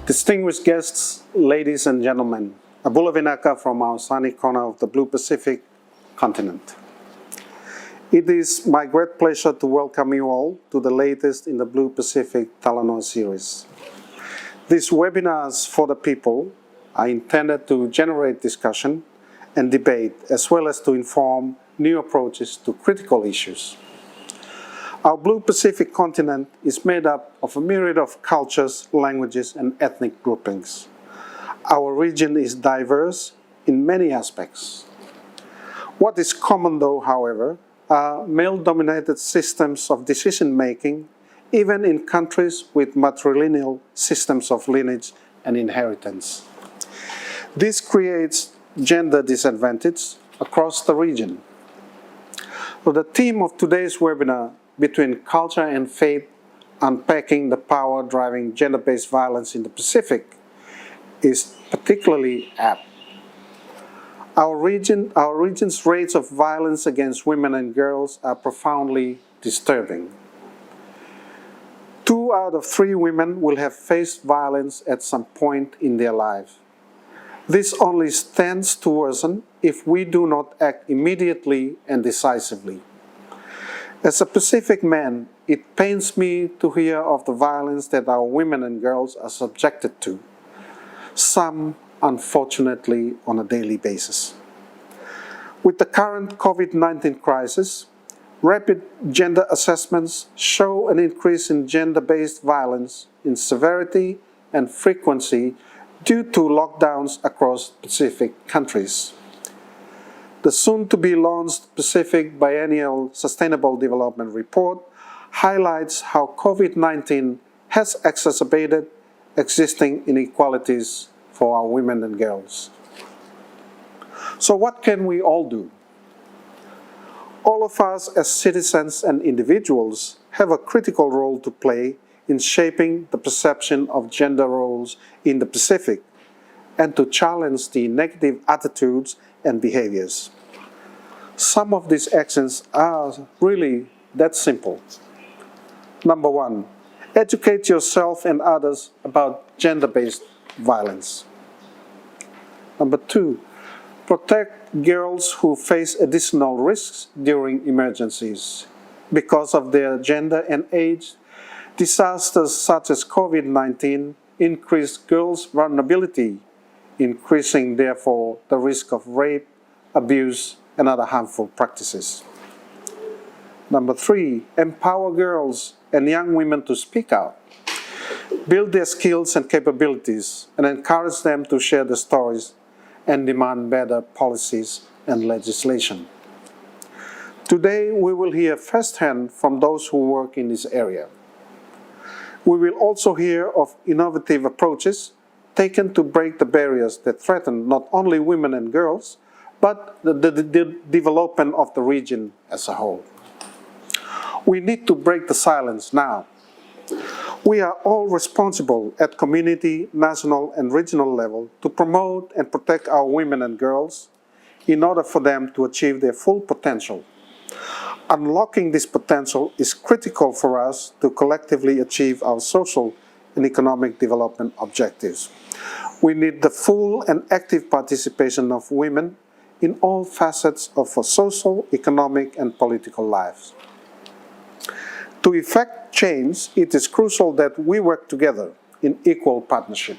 Distinguished guests, ladies and gentlemen, Abula Vinaka from our sunny corner of the Blue Pacific continent. It is my great pleasure to welcome you all to the latest in the Blue Pacific Talanoa series. These webinars for the people are intended to generate discussion and debate, as well as to inform new approaches to critical issues. Our Blue Pacific continent is made up of a myriad of cultures, languages, and ethnic groupings. Our region is diverse in many aspects. What is common though, however, are male-dominated systems of decision-making, even in countries with matrilineal systems of lineage and inheritance. This creates gender disadvantage across the region. So the theme of today's webinar, Between Culture and Faith, Unpacking the Power Driving Gender-Based Violence in the Pacific, is particularly apt. Our region's rates of violence against women and girls are profoundly disturbing. 2 out of 3 women will have faced violence at some point in their life. This only stands to worsen if we do not act immediately and decisively. As a Pacific man, it pains me to hear of the violence that our women and girls are subjected to, some unfortunately on a daily basis. With the current COVID-19 crisis, rapid gender assessments show an increase in gender-based violence in severity and frequency due to lockdowns across Pacific countries. The soon-to-be-launched Pacific Biennial Sustainable Development Report highlights how COVID-19 has exacerbated existing inequalities for our women and girls. So what can we all do? All of us as citizens and individuals have a critical role to play in shaping the perception of gender roles in the Pacific and to challenge the negative attitudes and behaviors. Some of these actions are really that simple. Number 1, educate yourself and others about gender-based violence. Number 2, protect girls who face additional risks during emergencies. Because of their gender and age, disasters such as COVID-19 increase girls' vulnerability, increasing therefore the risk of rape, abuse, and other harmful practices. Number 3, empower girls and young women to speak out. Build their skills and capabilities and encourage them to share their stories and demand better policies and legislation. Today, we will hear firsthand from those who work in this area. We will also hear of innovative approaches taken to break the barriers that threaten not only women and girls, but the development of the region as a whole. We need to break the silence now. We are all responsible at community, national, and regional level to promote and protect our women and girls in order for them to achieve their full potential. Unlocking this potential is critical for us to collectively achieve our social and economic development objectives. We need the full and active participation of women in all facets of our social, economic, and political lives. To effect change, it is crucial that we work together in equal partnership.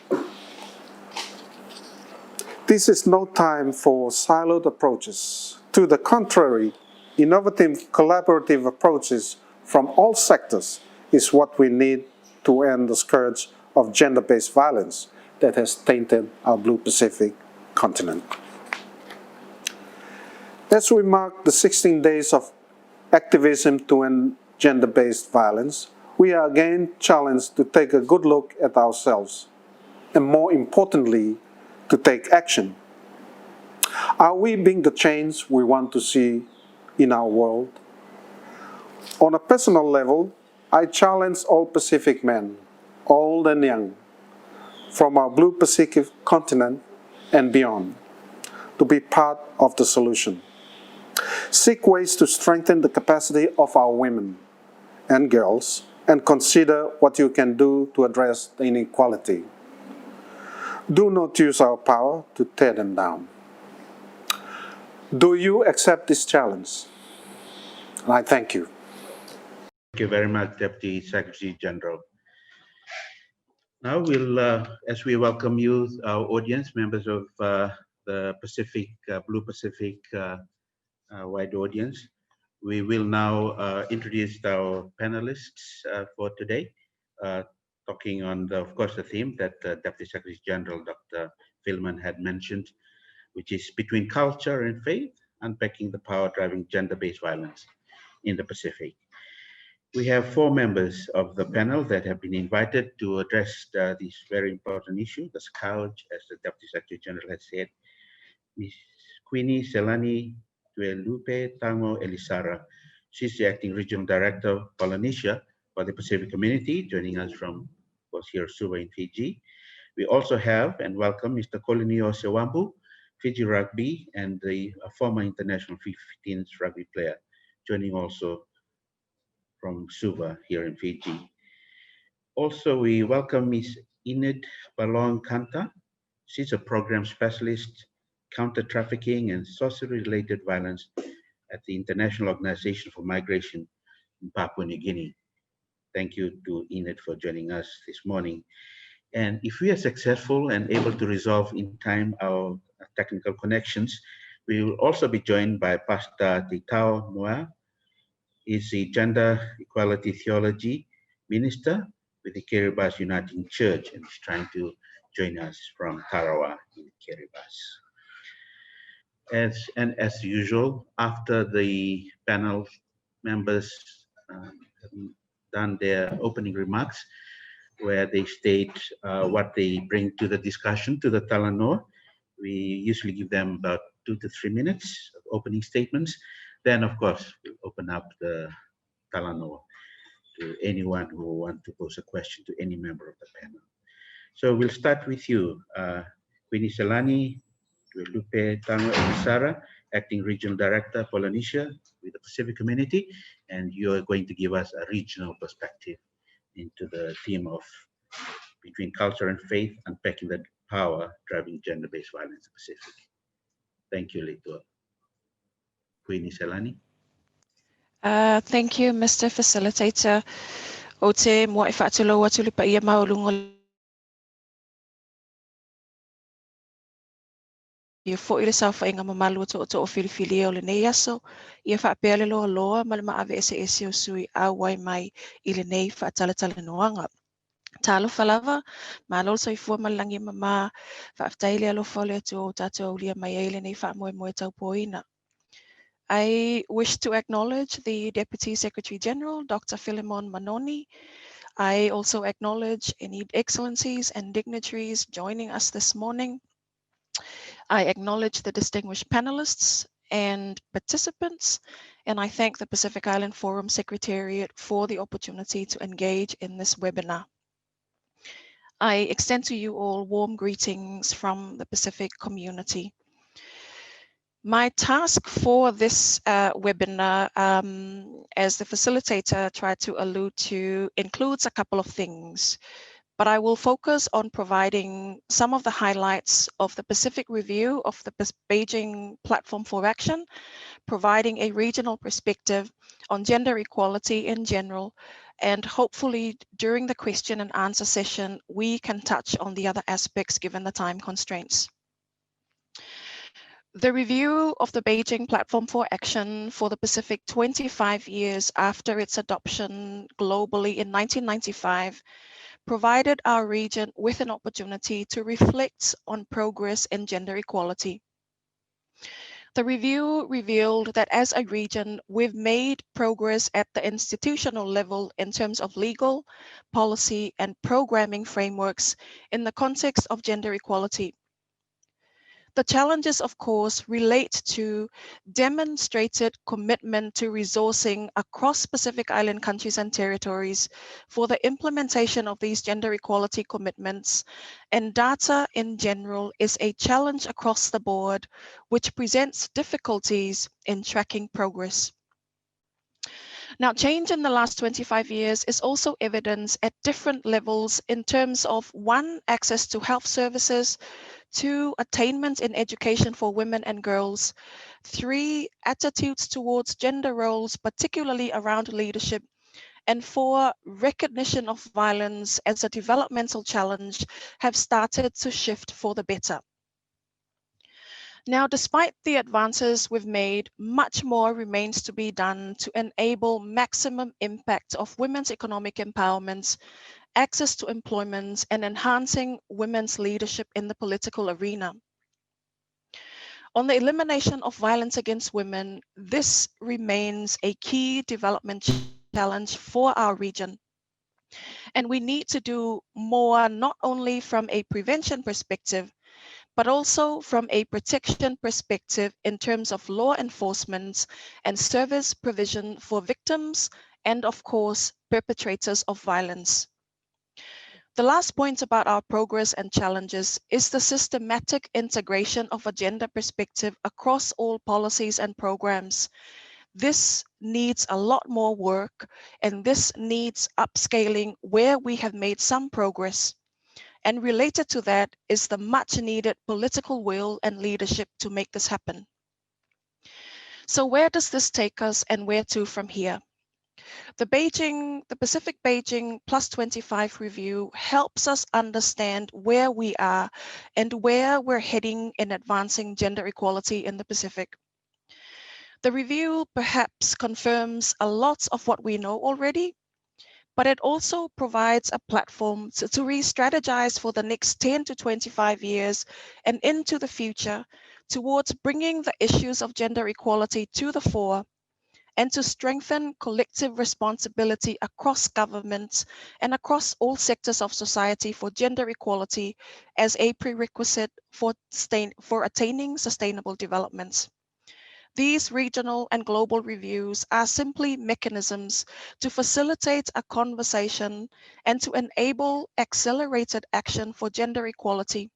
This is no time for siloed approaches. To the contrary, innovative collaborative approaches from all sectors is what we need to end the scourge of gender-based violence that has tainted our Blue Pacific continent. As we mark the 16 days of activism to end gender-based violence, we are again challenged to take a good look at ourselves, and more importantly, to take action. Are we being the change we want to see in our world? On a personal level, I challenge all Pacific men, old and young, from our Blue Pacific continent and beyond, to be part of the solution. Seek ways to strengthen the capacity of our women and girls, and consider what you can do to address the inequality. Do not use our power to tear them down. Do you accept this challenge? And I thank you. Thank you very much, Deputy Secretary General. Now we'll, as we welcome you, our audience, members of the Pacific, Blue Pacific wide audience, we will now introduce our panelists for today, talking on, of course, the theme that Deputy Secretary General Dr. Philman had mentioned, which is between culture and faith, unpacking the power driving gender-based violence in the Pacific. We have 4 members of the panel that have been invited to address this very important issue, the scourge, as the Deputy Secretary General has said. Ms. Queenie Selani Tuelupe Tango Elisara. She's the Acting Regional Director of Polynesia for the Pacific Community, joining us from, of course, here Suva in Fiji. We also have and welcome Mr. Kolinio Sewambu, Fiji Rugby, and the former international 15s rugby player, joining also from Suva here in Fiji. Also, we welcome Ms. Enid Balong Kanta. She's a program specialist, counter trafficking and social-related violence at the International Organization for Migration in Papua New Guinea. Thank you to Enid for joining us this morning. And if we are successful and able to resolve in time our technical connections, we will also be joined by Pastor Titao Moa. He's the Gender Equality Theology Minister with the Kiribati Uniting Church, and he's trying to join us from Tarawa in Kiribati. As usual, after the panel members have done their opening remarks, where they state what they bring to the discussion, to the Talanoa, we usually give them about 2 to 3 minutes of opening statements. Then, of course, we'll open up the Talanoa to anyone who want to pose a question to any member of the panel. So we'll start with you, Queenie Selani Lupe Tango Elisara, Acting Regional Director, Polynesia with the Pacific Community, and you're going to give us a regional perspective into the theme of between culture and faith, unpacking the power driving gender-based violence in the Pacific. Thank you, Litua. Queenie Selani. Thank you, Mr. Facilitator. O te moa e whaatoloa tulipa ia maulungo ia fo i le sau whainga mamalu to o whiliwhili o le nei aso, ia whaapea le loa loa ma le maawe ese o sui a wai mai i le nei whaatalatala noanga. Talo whalawa, ma lolo so i fua malangi mama whaaftai le alofa le atu o tātou lia mai e le nei whaamoe tau poina. I wish to acknowledge the Deputy Secretary General, Dr. Philemon Manoni. I also acknowledge any excellencies and dignitaries joining us this morning. I acknowledge the distinguished panelists and participants, and I thank the Pacific Island Forum Secretariat for the opportunity to engage in this webinar. I extend to you all warm greetings from the Pacific community. My task for this webinar, as the facilitator tried to allude to, includes a couple of things, but I will focus on providing some of the highlights of the Pacific review of the Beijing Platform for Action, providing a regional perspective on gender equality in general, and hopefully during the question and answer session, we can touch on the other aspects given the time constraints. The review of the Beijing Platform for Action for the Pacific 25 years after its adoption globally in 1995 provided our region with an opportunity to reflect on progress in gender equality. The review revealed that as a region, we've made progress at the institutional level in terms of legal, policy, and programming frameworks in the context of gender equality. The challenges, of course, relate to demonstrated commitment to resourcing across Pacific Island countries and territories for the implementation of these gender equality commitments, and data in general is a challenge across the board, which presents difficulties in tracking progress. Now, change in the last 25 years is also evidenced at different levels in terms of 1, access to health services, 2, attainment in education for women and girls, 3, attitudes towards gender roles, particularly around leadership, and 4, recognition of violence as a developmental challenge have started to shift for the better. Now, despite the advances we've made, much more remains to be done to enable maximum impact of women's economic empowerment, access to employment, and enhancing women's leadership in the political arena. On the elimination of violence against women, this remains a key development challenge for our region. And we need to do more, not only from a prevention perspective, but also from a protection perspective in terms of law enforcement and service provision for victims and, of course, perpetrators of violence. The last point about our progress and challenges is the systematic integration of a gender perspective across all policies and programs. This needs a lot more work, and this needs upscaling where we have made some progress. And related to that is the much needed political will and leadership to make this happen. So where does this take us and where to from here? The Pacific Beijing Plus 25 review helps us understand where we are and where we're heading in advancing gender equality in the Pacific. The review perhaps confirms a lot of what we know already, but it also provides a platform to re-strategize for the next 10 to 25 years and into the future towards bringing the issues of gender equality to the fore and to strengthen collective responsibility across governments and across all sectors of society for gender equality as a prerequisite for attaining sustainable development. These regional and global reviews are simply mechanisms to facilitate a conversation and to enable accelerated action for gender equality.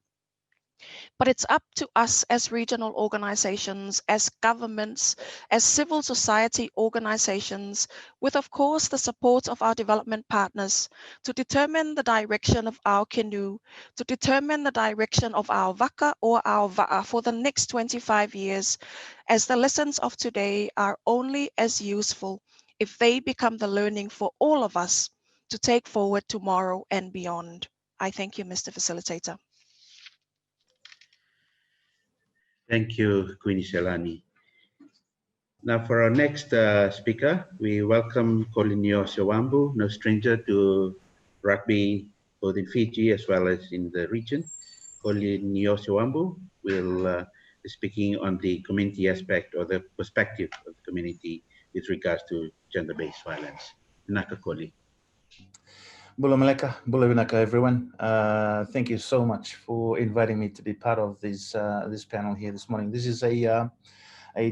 But it's up to us as regional organizations, as governments, as civil society organizations, with of course the support of our development partners, to determine the direction of our canoe, to determine the direction of our waka or our va'a for the next 25 years, as the lessons of today are only as useful if they become the learning for all of us to take forward tomorrow and beyond. I thank you, Mr. Facilitator. Thank you, Queenie Selani. Now for our next speaker, we welcome Colinio Sewambu, no stranger to rugby both in Fiji as well as in the region. Colinio Sewambu will be speaking on the community aspect or the perspective of the community with regards to gender-based violence. Naka Koli. Bula Maleka, Bula Vinaka, everyone. Thank you so much for inviting me to be part of this this panel here this morning. This is a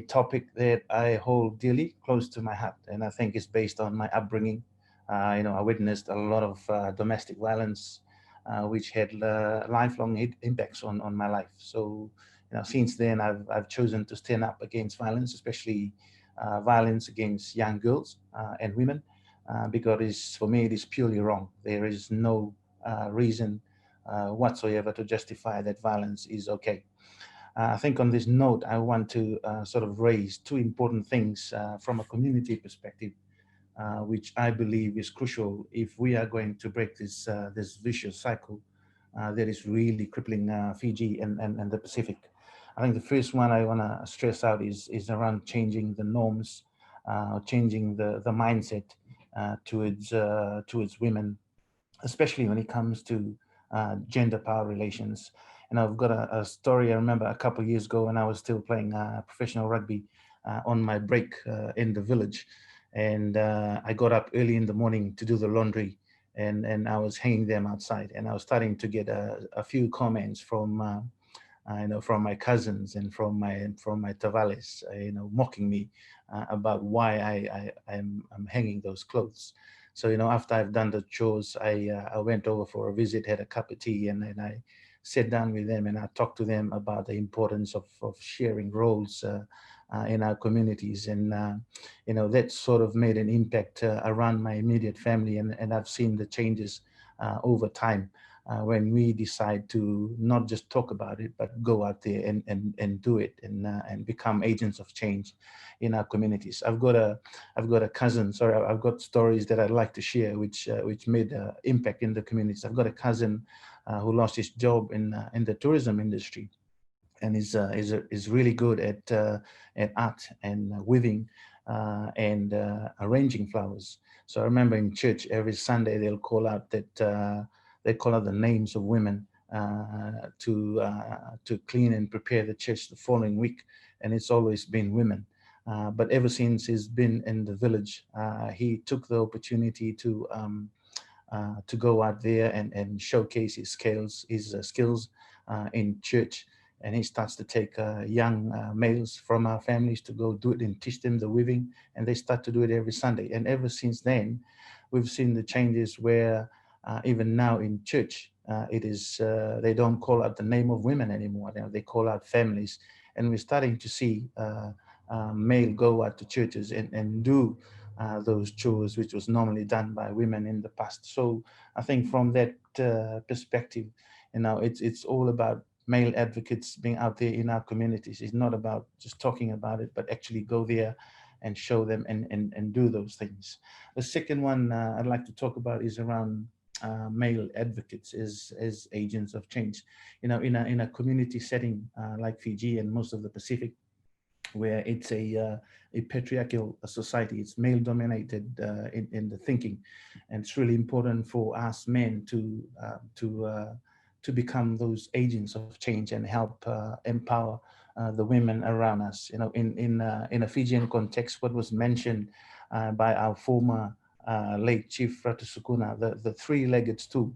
topic that I hold dearly close to my heart, and I think it's based on my upbringing. I witnessed a lot of domestic violence, which had lifelong impacts on my life. So, since then, I've chosen to stand up against violence, especially violence against young girls and women. Because for me, it is purely wrong. There is no reason whatsoever to justify that violence is okay. I think on this note, I want to sort of raise two important things from a community perspective, which I believe is crucial if we are going to break this this vicious cycle that is really crippling Fiji and the Pacific. I think the first one I want to stress out is around changing the norms, changing the mindset towards women, especially when it comes to gender power relations. And I've got a story. I remember a couple of years ago when I was still playing professional rugby on my break in the village, and I got up early in the morning to do the laundry, and I was hanging them outside, and I was starting to get a few comments from from my cousins and from my tavales, mocking me about why I'm hanging those clothes. So, after I've done the chores, I went over for a visit, had a cup of tea, and I sat down with them and I talked to them about the importance of sharing roles in our communities. And, you know, that sort of made an impact around my immediate family. And I've seen the changes over time when we decide to not just talk about it, but go out there and do it and become agents of change in our communities. I've got a cousin, sorry, I've got stories that I'd like to share, which made impact in the communities. I've got a cousin who lost his job in the tourism industry, and is really good at art and weaving and arranging flowers. So I remember in church every Sunday they'll call out that they call out the names of women to clean and prepare the church the following week, and it's always been women. But ever since he's been in the village, he took the opportunity to go out there and showcase his skills in church. And he starts to take young males from our families to go do it and teach them the weaving, and they start to do it every Sunday. And ever since then, we've seen the changes where even now in church, it is they don't call out the name of women anymore. They call out families, and we're starting to see male go out to churches and do those chores which was normally done by women in the past. So I think from that perspective, you know, it's all about male advocates being out there in our communities. It's not about just talking about it, but actually go there and show them and do those things. The second one I'd like to talk about is around male advocates as agents of change. You know, in a community setting like Fiji and most of the Pacific, where it's a patriarchal society, it's male dominated in the thinking, and it's really important for us men to become those agents of change and help empower the women around us. You know, in a Fijian context, what was mentioned by our former late Chief Ratu Sukuna, the three-legged stool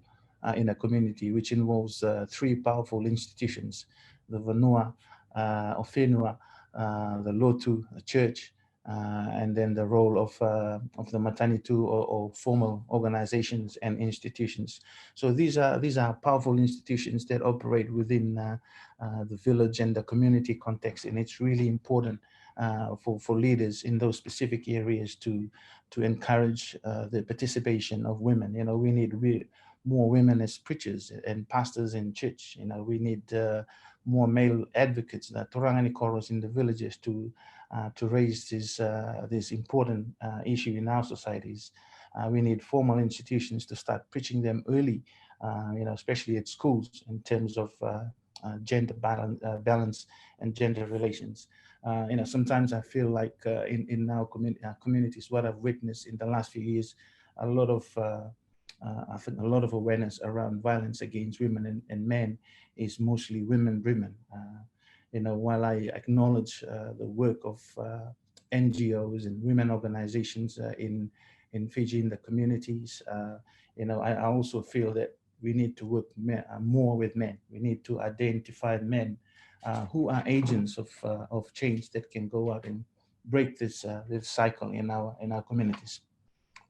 in a community, which involves three powerful institutions: the Vanua, Ofenua, the Lotu, the church, and then the role of the Matanitu or formal organizations and institutions. So these are powerful institutions that operate within the village and the community context, and it's really important for leaders in those specific areas to encourage the participation of women. You know, we need more women as preachers and pastors in church. You know, we need more male advocates, Torangani Koros in the villages to raise this important issue in our societies. We need formal institutions to start preaching them early, you know, especially at schools in terms of gender balance and gender relations. You know, sometimes I feel like in our communities, what I've witnessed in the last few years, a lot of I think a lot of awareness around violence against women and men is mostly women driven. You know, while I acknowledge the work of NGOs and women organizations in Fiji, in the communities, you know, I also feel that we need to work more with men. We need to identify men who are agents of change that can go out and break this cycle in our communities.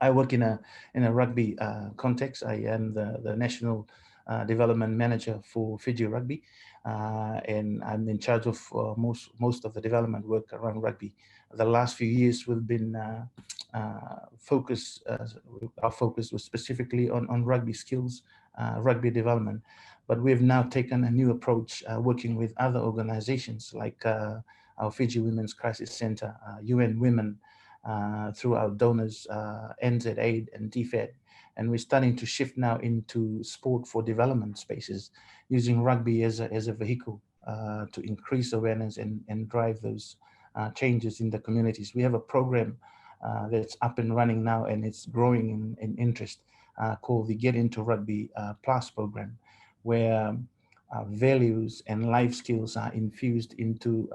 I work in a rugby context. I am the national development manager for Fiji Rugby, and I'm in charge of most of the development work around rugby. The last few years we've been our focus was specifically on rugby skills, rugby development, but we've now taken a new approach working with other organizations like our Fiji Women's Crisis Center, UN Women, through our donors, NZ Aid and DFED. And we're starting to shift now into sport for development spaces, using rugby as a vehicle to increase awareness and drive those changes in the communities. We have a program that's up and running now, and it's growing in interest, called the Get Into Rugby Plus program, where values and life skills are infused into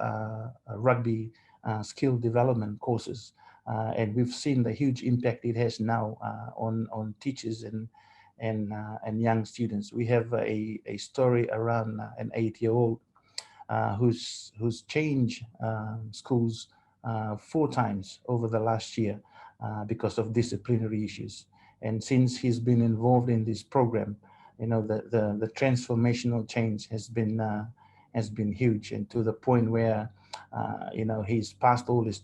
rugby skill development courses. And we've seen the huge impact it has now on teachers and young students. We have a story around an 8-year-old who's changed schools 4 times over the last year because of disciplinary issues. And since he's been involved in this program, you know, the transformational change has been huge, and to the point where He's passed all his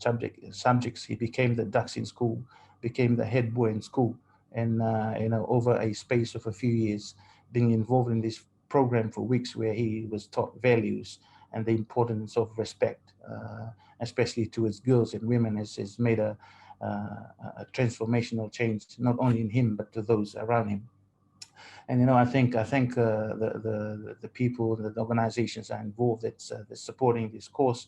subjects. He became the dux in school, became the head boy in school, and over a space of a few years, being involved in this program for weeks, where he was taught values and the importance of respect, especially towards girls and women, has made a transformational change, not only in him but to those around him. And I think the people, the organizations are involved that's supporting this course.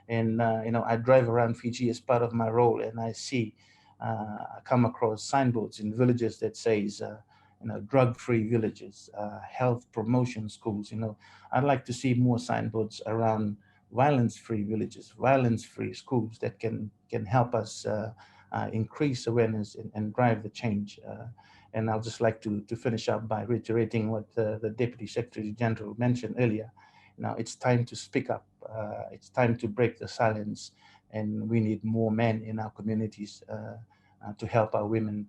And I drive around Fiji as part of my role, and I see I come across signboards in villages that says drug-free villages, health promotion schools. I'd like to see more signboards around violence-free villages, violence-free schools that can help us increase awareness and drive the change. And I'll just like to finish up by reiterating what the Deputy Secretary General mentioned earlier. It's time to speak up. It's time to break the silence, and we need more men in our communities to help our women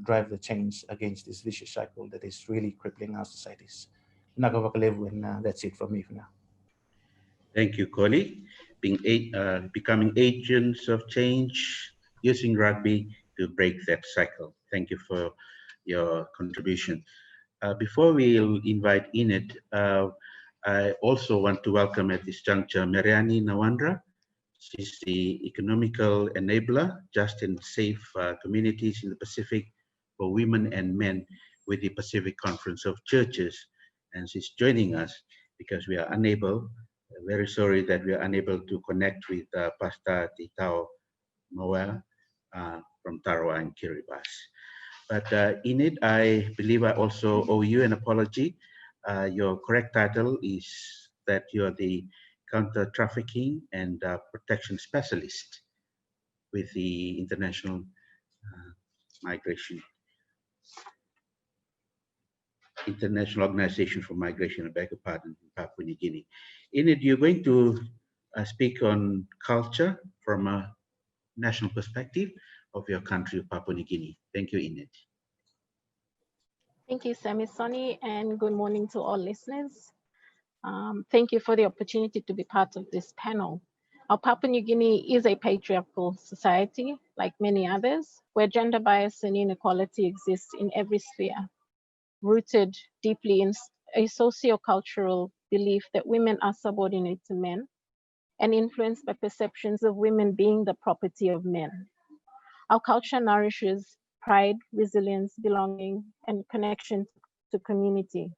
drive the change against this vicious cycle that is really crippling our societies. And that's it from me for now. Thank you, colleague. Becoming agents of change, using rugby to break that cycle. Thank you for your contribution. Before we'll invite Enid, I also want to welcome at this juncture Mariani Nawandra. She's the economical enabler, just and safe communities in the Pacific for women and men with the Pacific Conference of Churches. And she's joining us because we are unable, very sorry that we are unable to connect with Pastor Titao Moa from Tarawa and Kiribati. But Enid, I believe I also owe you an apology. Your correct title is that you're the counter-trafficking and protection specialist with the International Organization for Migration, I beg your pardon, in Papua New Guinea. Enid, you're going to speak on culture from a national perspective of your country, Papua New Guinea. Thank you, Enid. Thank you, Samisoni, and good morning to all listeners. Thank you for the opportunity to be part of this panel. Our Papua New Guinea is a patriarchal society, like many others, where gender bias and inequality exist in every sphere, rooted deeply in a socio-cultural belief that women are subordinate to men and influenced by perceptions of women being the property of men. Our culture nourishes pride, resilience, belonging, and connection to community.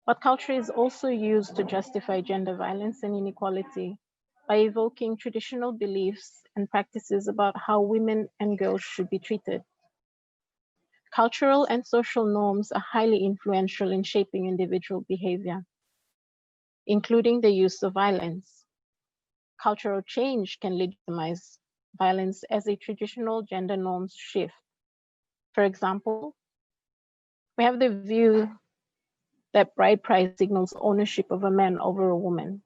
But culture is also used to justify gender violence and inequality by evoking traditional beliefs and practices about how women and girls should be treated. Cultural and social norms are highly influential in shaping individual behavior, including the use of violence. Cultural change can legitimize violence as a traditional gender norms shift. For example, we have the view that bride price signals ownership of a man over a woman.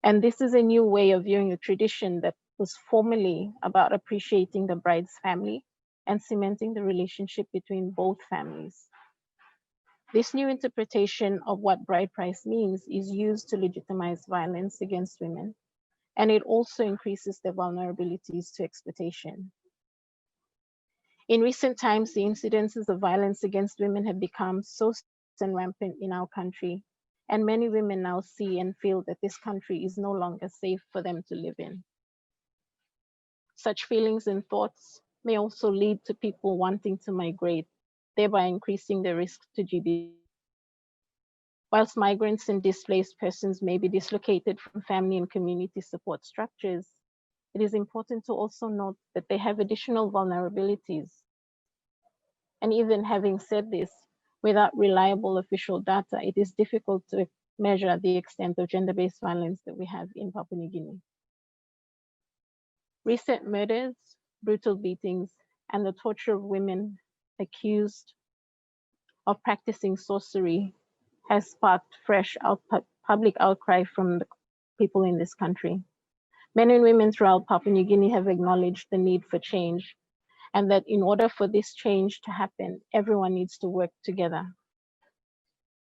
And this is a new way of viewing a tradition that was formerly about appreciating the bride's family and cementing the relationship between both families. This new interpretation of what bride price means is used to legitimize violence against women, and it also increases their vulnerabilities to exploitation. In recent times, the incidences of violence against women have become so rampant in our country, and many women now see and feel that this country is no longer safe for them to live in. Such feelings and thoughts may also lead to people wanting to migrate, thereby increasing the risk to GBV. Whilst migrants and displaced persons may be dislocated from family and community support structures, it is important to also note that they have additional vulnerabilities. And even having said this, without reliable official data, it is difficult to measure the extent of gender-based violence that we have in Papua New Guinea. Recent murders, brutal beatings, and the torture of women accused of practicing sorcery has sparked fresh public outcry from the people in this country. Men and women throughout Papua New Guinea have acknowledged the need for change, and that in order for this change to happen, everyone needs to work together.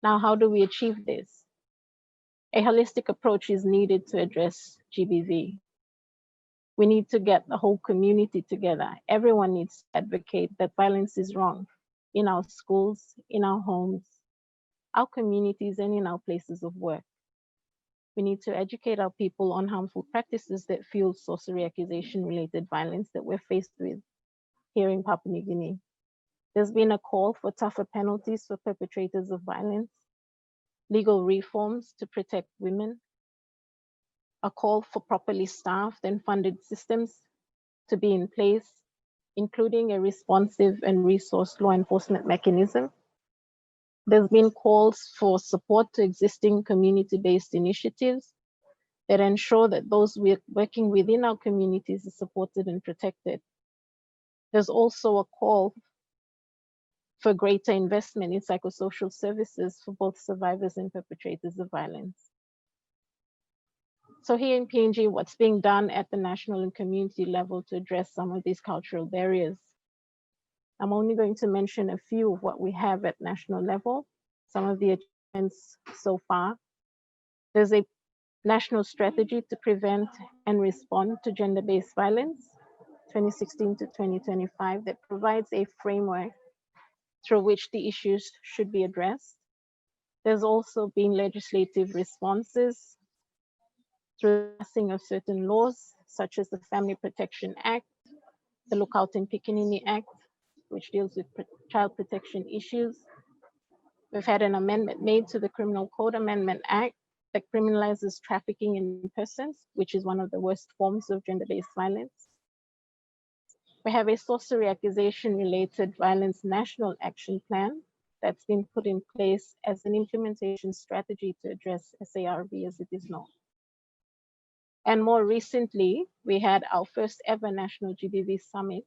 Now, how do we achieve this? A holistic approach is needed to address GBV. We need to get the whole community together. Everyone needs to advocate that violence is wrong in our schools, in our homes, our communities, and in our places of work. We need to educate our people on harmful practices that fuel sorcery accusation-related violence that we're faced with here in Papua New Guinea. There's been a call for tougher penalties for perpetrators of violence, legal reforms to protect women, a call for properly staffed and funded systems to be in place, including a responsive and resourced law enforcement mechanism. There's been calls for support to existing community-based initiatives that ensure that those working within our communities are supported and protected. There's also a call for greater investment in psychosocial services for both survivors and perpetrators of violence. So here in PNG, what's being done at the national and community level to address some of these cultural barriers? I'm only going to mention a few of what we have at national level, some of the achievements so far. There's a national strategy to prevent and respond to gender-based violence, 2016 to 2025, that provides a framework through which the issues should be addressed. There's also been legislative responses through the passing of certain laws, such as the Family Protection Act, the Lookout and Pickaninny Act, which deals with child protection issues. We've had an amendment made to the Criminal Code Amendment Act that criminalizes trafficking in persons, which is one of the worst forms of gender-based violence. We have a sorcery accusation-related violence national action plan that's been put in place as an implementation strategy to address SARV as it is known. And more recently, we had our first ever National GBV Summit,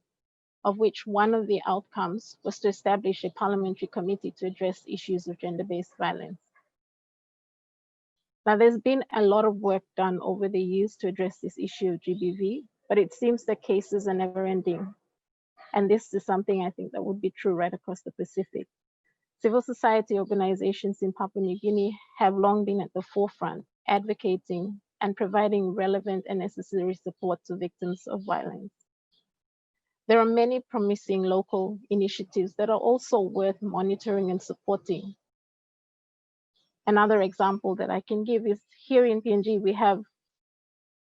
of which one of the outcomes was to establish a parliamentary committee to address issues of gender-based violence. Now, there's been a lot of work done over the years to address this issue of GBV, but it seems that cases are never ending. And this is something I think that would be true right across the Pacific. Civil society organizations in Papua New Guinea have long been at the forefront, advocating and providing relevant and necessary support to victims of violence. There are many promising local initiatives that are also worth monitoring and supporting. Another example that I can give is here in PNG, we have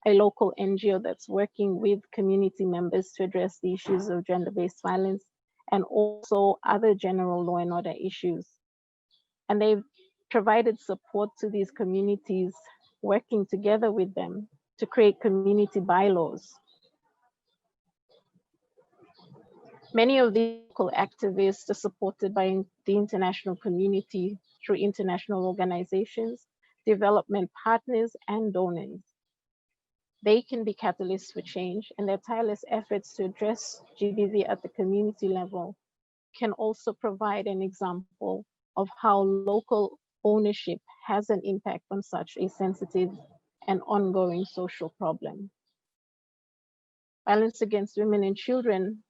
a local NGO that's working with community members to address the issues of gender-based violence and also other general law and order issues. And they've provided support to these communities, working together with them to create community bylaws. Many of these local activists are supported by the international community through international organizations, development partners, and donors. They can be catalysts for change, and their tireless efforts to address GBV at the community level can also provide an example of how local ownership has an impact on such a sensitive and ongoing social problem. Violence against women and children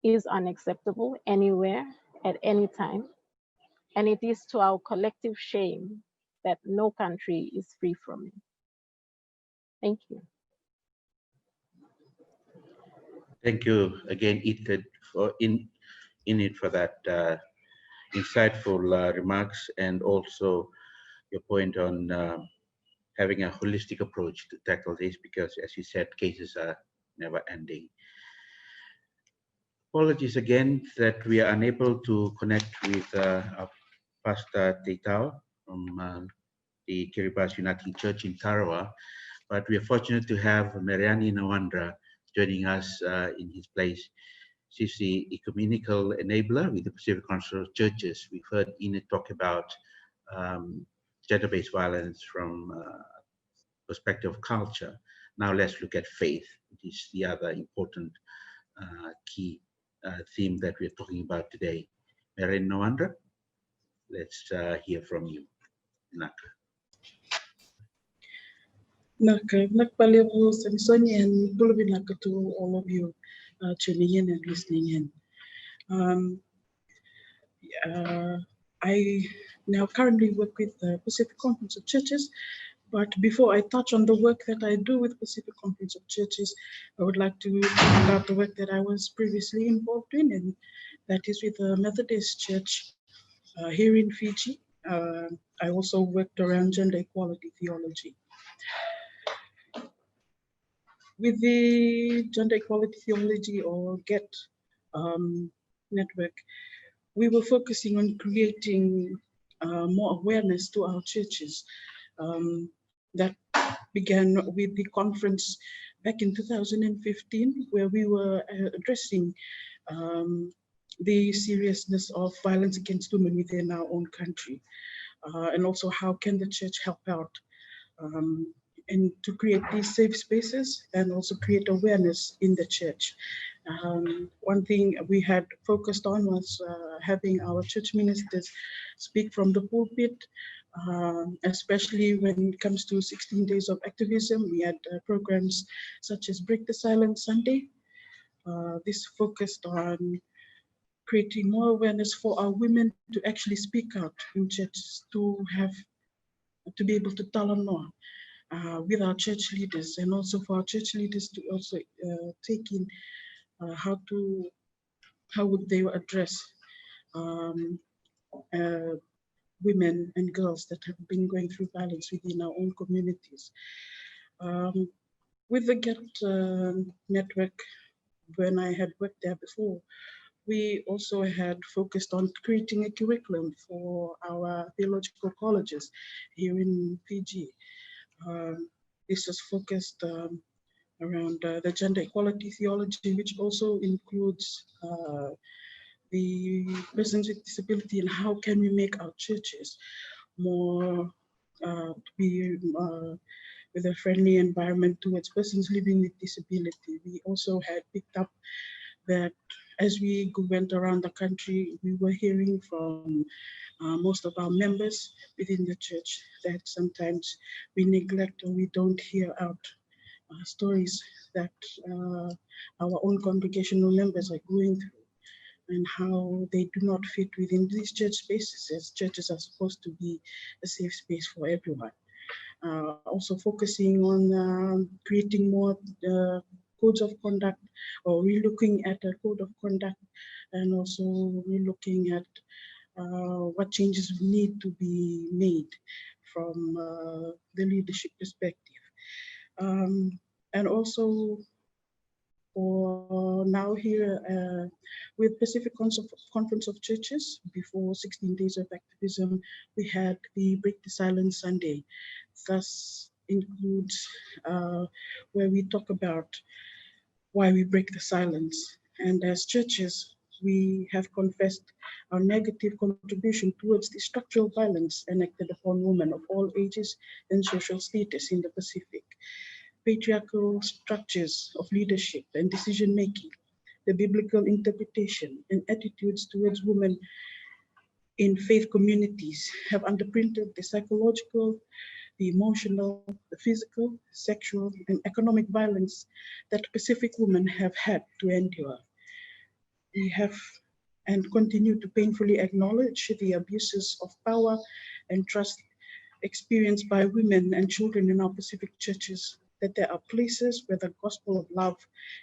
is unacceptable anywhere, at any time, and it is to our collective shame that no country is free from it. Thank you. Thank you again, Ethan, for for that insightful remarks, and also your point on having a holistic approach to tackle this, because as you said, cases are never ending. Apologies again that we are unable to connect with our Pastor Teitao from the Kiribati Uniting Church in Tarawa, but we are fortunate to have Mariani Nawandra joining us in his place. She's the ecumenical enabler with the Pacific Council of Churches. We've heard Ina talk about gender-based violence from perspective of culture. Now let's look at faith, which is the other important key theme that we're talking about today. Mariani Nawandra, let's hear from you. Naka. Naka, Nakpaleo Samisoni, and Bulabinaka to all of you tuning in and listening in. I now currently work with the Pacific Conference of Churches, But before I touch on the work that I do with Pacific Conference of Churches, I would like to talk about the work that I was previously involved in, and that is with the Methodist Church here in Fiji. I also worked around gender equality theology. With the gender equality theology, or GET network, we were focusing on creating more awareness to our churches. That began with the conference back in 2015, where we were addressing the seriousness of violence against women within our own country, and also how can the church help out and to create these safe spaces and also create awareness in the church. One thing we had focused on was having our church ministers speak from the pulpit, especially when it comes to 16 days of activism. We had programs such as Break the Silence Sunday. This focused on creating more awareness for our women to actually speak out in churches, to be able to talanoa with our church leaders, and also for our church leaders to also take in how would they address women and girls that have been going through violence within our own communities. With the GET network, when I had worked there before, we also had focused on creating a curriculum for our theological colleges here in Fiji. This was focused around the gender equality theology, which also includes the persons with disability and how can we make our churches more with a friendly environment towards persons living with disability. We also had picked up that as we went around the country, we were hearing from most of our members within the church that sometimes we neglect or we don't hear out stories that our own congregational members are going through, and how they do not fit within these church spaces, as churches are supposed to be a safe space for everyone. Also focusing on creating more codes of conduct, or relooking at a code of conduct, and also relooking at what changes need to be made from the leadership perspective. And also for now here with Pacific Conference of Churches, before 16 days of activism, we had the Break the Silence Sunday. Thus includes where we talk about why we break the silence. And as churches, we have confessed our negative contribution towards the structural violence enacted upon women of all ages and social status in the Pacific. Patriarchal structures of leadership and decision-making, the biblical interpretation and attitudes towards women in faith communities have underprinted the psychological, the emotional, the physical, sexual, and economic violence that Pacific women have had to endure. We have and continue to painfully acknowledge the abuses of power and trust experienced by women and children in our Pacific churches, that there are places where the gospel of love,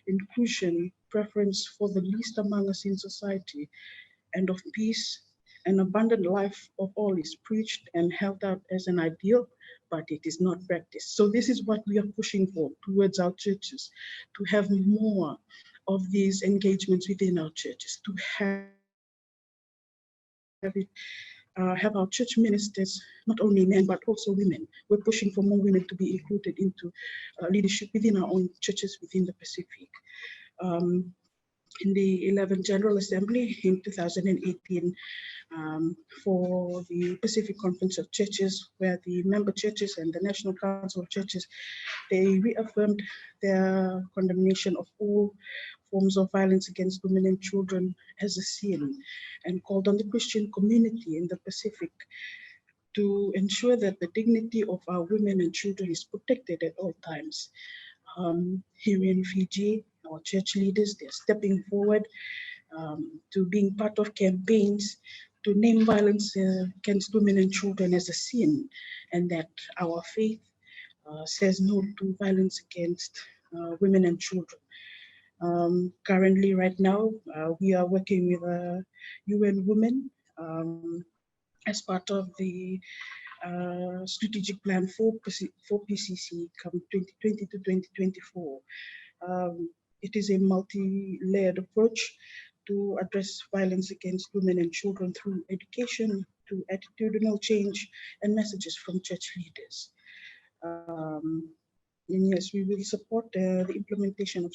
inclusion, preference for the least among us in society, and of peace and abundant life of all is preached and held out as an ideal, but it is not practiced. So this is what we are pushing for towards our churches, to have more of these engagements within our churches, to have our church ministers, not only men, but also women. We're pushing for more women to be included into leadership within our own churches within the Pacific. In the 11th General Assembly in 2018, for the Pacific Conference of Churches, where the member churches and the National Council of Churches, they reaffirmed their condemnation of all forms of violence against women and children as a sin, and called on the Christian community in the Pacific to ensure that the dignity of our women and children is protected at all times. Here in Fiji, our church leaders, they're stepping forward to being part of campaigns to name violence against women and children as a sin, and that our faith says no to violence against women and children. Currently, right now, we are working with UN Women as part of the strategic plan for PCC come 2020 to 2024. It is a multi-layered approach to address violence against women and children through education, through attitudinal change, and messages from church leaders. And yes, we will support the implementation of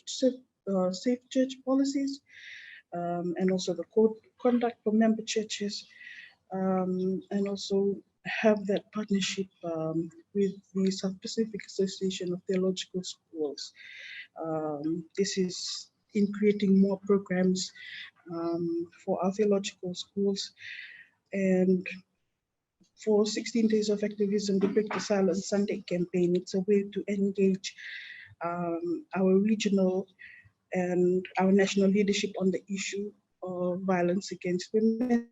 safe church policies and also the code conduct for member churches, and also have that partnership with the South Pacific Association of Theological Schools. This is in creating more programs for our theological schools. And for 16 Days of Activism, the Break the Silence Sunday campaign, it's a way to engage our regional and our national leadership on the issue of violence against women,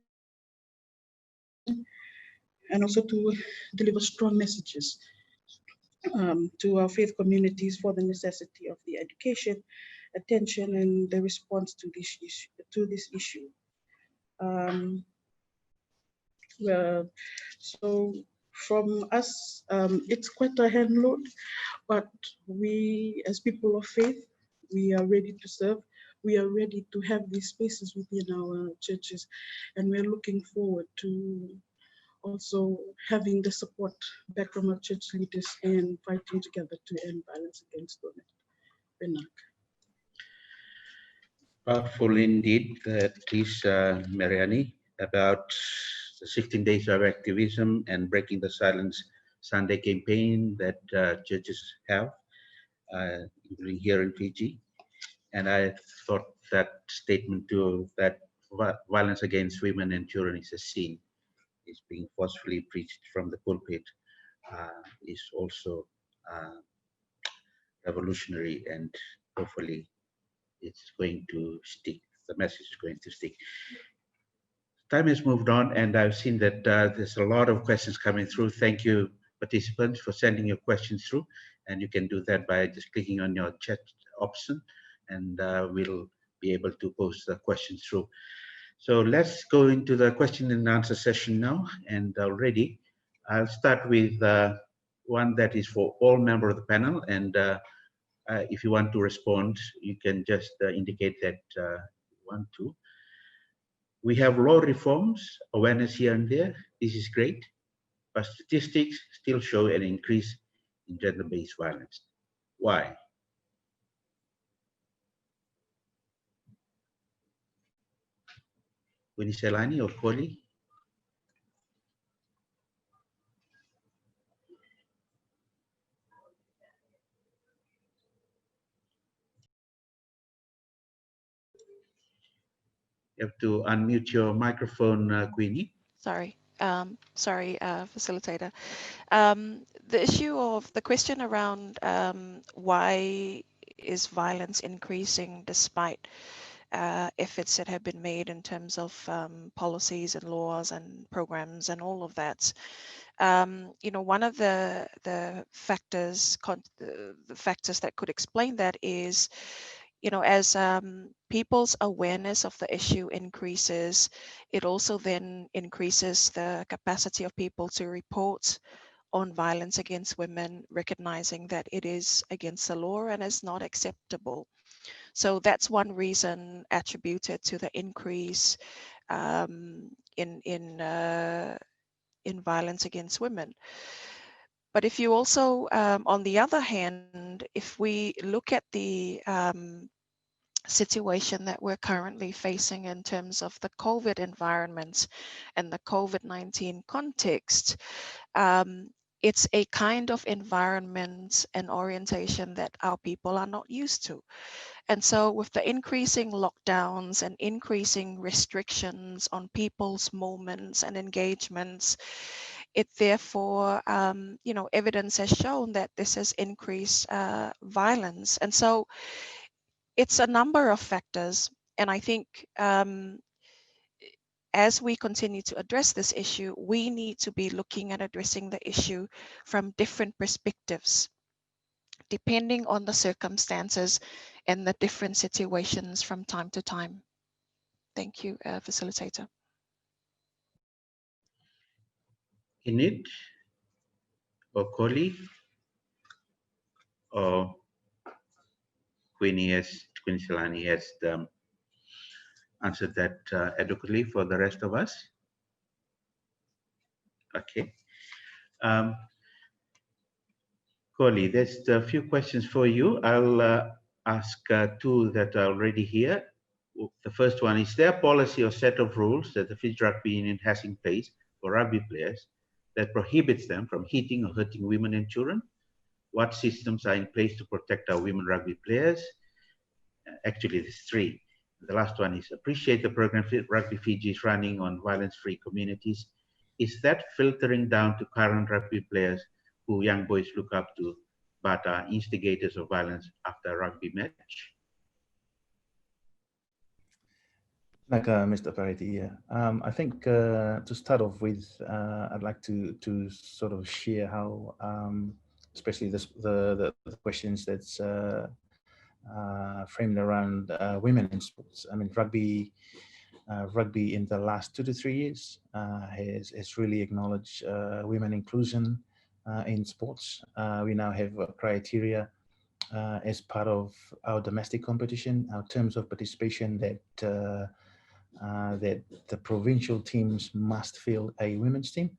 and also to deliver strong messages to our faith communities for the necessity of the education, attention, and the response to this issue. Well, so from us, it's quite a hand load, but we, as people of faith, we are ready to serve. We are ready to have these spaces within our churches, and we're looking forward to also having the support back from our church leaders and fighting together to end violence against women. Benak. Powerful indeed, this Mariani, about the 16 Days of Activism and Breaking the Silence Sunday campaign that churches have, including here in Fiji. And I thought that statement too, that violence against women and children is a sin, is being forcefully preached from the pulpit, is also revolutionary, and hopefully it's going to stick. The message is going to stick. Time has moved on, and I've seen that there's a lot of questions coming through. Thank you, participants, for sending your questions through. And you can do that by just clicking on your chat option, and we'll be able to post the questions through. So let's go into the question and answer session now. And already, I'll start with one that is for all members of the panel. And if you want to respond, you can just indicate that you want to. We have law reforms, awareness here and there. This is great, but statistics still show an increase in gender-based violence. Why? Winiselani or Koli? You have to unmute your microphone, Queenie. Sorry, facilitator. The issue of the question around why is violence increasing despite efforts that have been made in terms of policies and laws and programs and all of that. One of the factors that could explain that is, as people's awareness of the issue increases, it also then increases the capacity of people to report on violence against women, recognizing that it is against the law and is not acceptable. So that's one reason attributed to the increase in violence against women. But if you also, on the other hand, if we look at the situation that we're currently facing in terms of the COVID environment and the COVID-19 context, it's a kind of environment and orientation that our people are not used to. And so with the increasing lockdowns and increasing restrictions on people's moments and engagements, it therefore, evidence has shown that this has increased violence. And so it's a number of factors. And I think as we continue to address this issue, we need to be looking at addressing the issue from different perspectives, depending on the circumstances and the different situations from time to time. Thank you, Facilitator. Init or Koli or Queenie Selani has answered that adequately for the rest of us. Okay. Koli, there's a few questions for you. I'll ask two that are already here. The first one, is there a policy or set of rules that the Fiji Rugby Union has in place for rugby players that prohibits them from hitting or hurting women and children? What systems are in place to protect our women rugby players? Actually, there's three. The last one is, appreciate the program Rugby Fiji is running on violence-free communities. Is that filtering down to current rugby players who young boys look up to, but are instigators of violence after a rugby match? Like Mr. Pareti, yeah. I think to start off with, I'd like to sort of share how, especially the questions that's framed around women in sports. I mean, rugby in the last 2 to 3 years has really acknowledged women inclusion in sports. We now have a criteria as part of our domestic competition, our terms of participation that that the provincial teams must field a women's team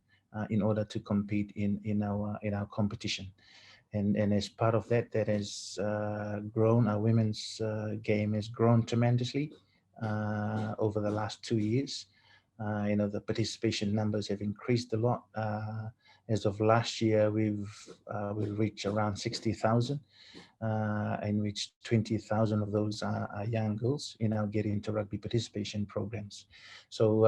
in order to compete in our competition. And as part of that, that has grown, our women's game has grown tremendously over the last 2 years. You know, the participation numbers have increased a lot. As of last year, we've reached around 60,000, in which 20,000 of those are young girls, you know, getting into rugby participation programs. So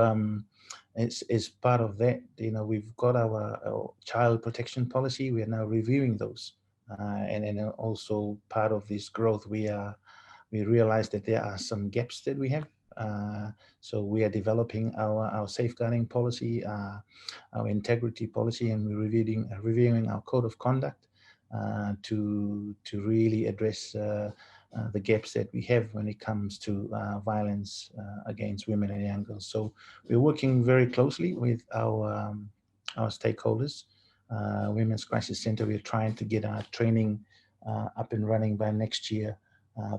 as part of that, you know, we've got our child protection policy. We are now reviewing those, and then also part of this growth, we realize that there are some gaps that we have. So we are developing our safeguarding policy, our integrity policy, and we're reviewing our code of conduct to really address the gaps that we have when it comes to violence against women and young girls. So we're working very closely with our stakeholders. Women's Crisis Center, we're trying to get our training up and running by next year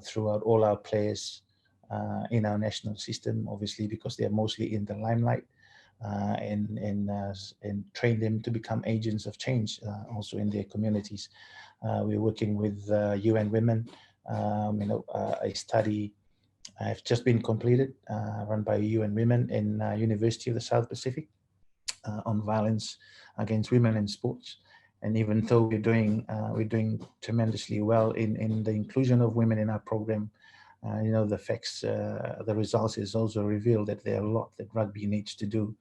throughout all our players in our national system, obviously, because they're mostly in the limelight, and train them to become agents of change also in their communities. We're working with UN Women. You know, a study has just been completed, run by UN Women in University of the South Pacific on violence against women in sports. And even though we're doing tremendously well in the inclusion of women in our program, you know, the facts, the results is also revealed that there are a lot that rugby needs to do